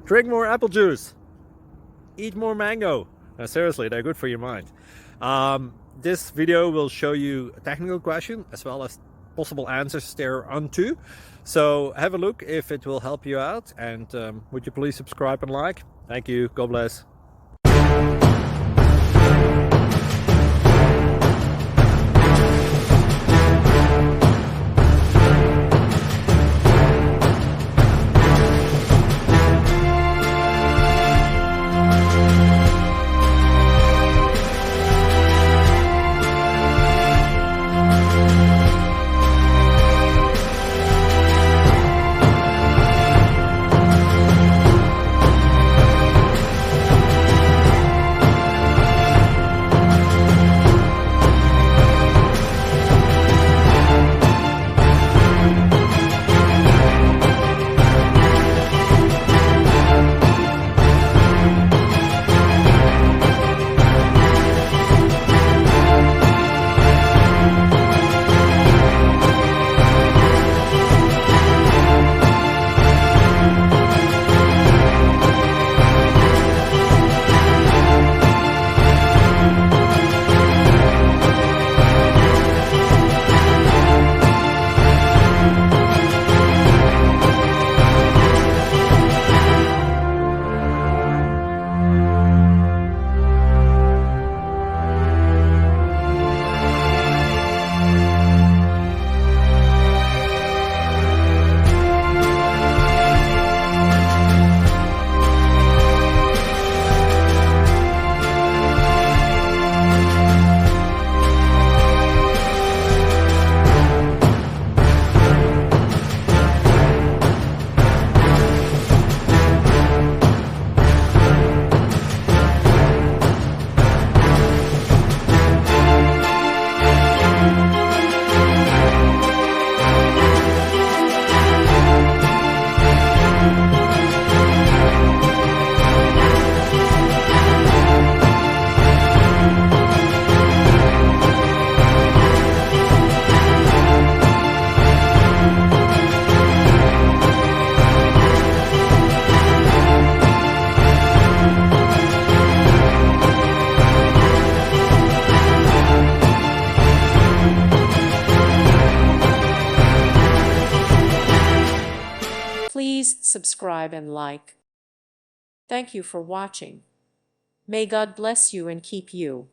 Drink more apple juice. Eat more mango. Seriously, they're good for your mind. This video will show you a technical question as well as possible answers thereunto. So have a look if it will help you out, and would you please subscribe and like? Thank you. God bless. Please subscribe and like. Thank you for watching. May God bless you and keep you.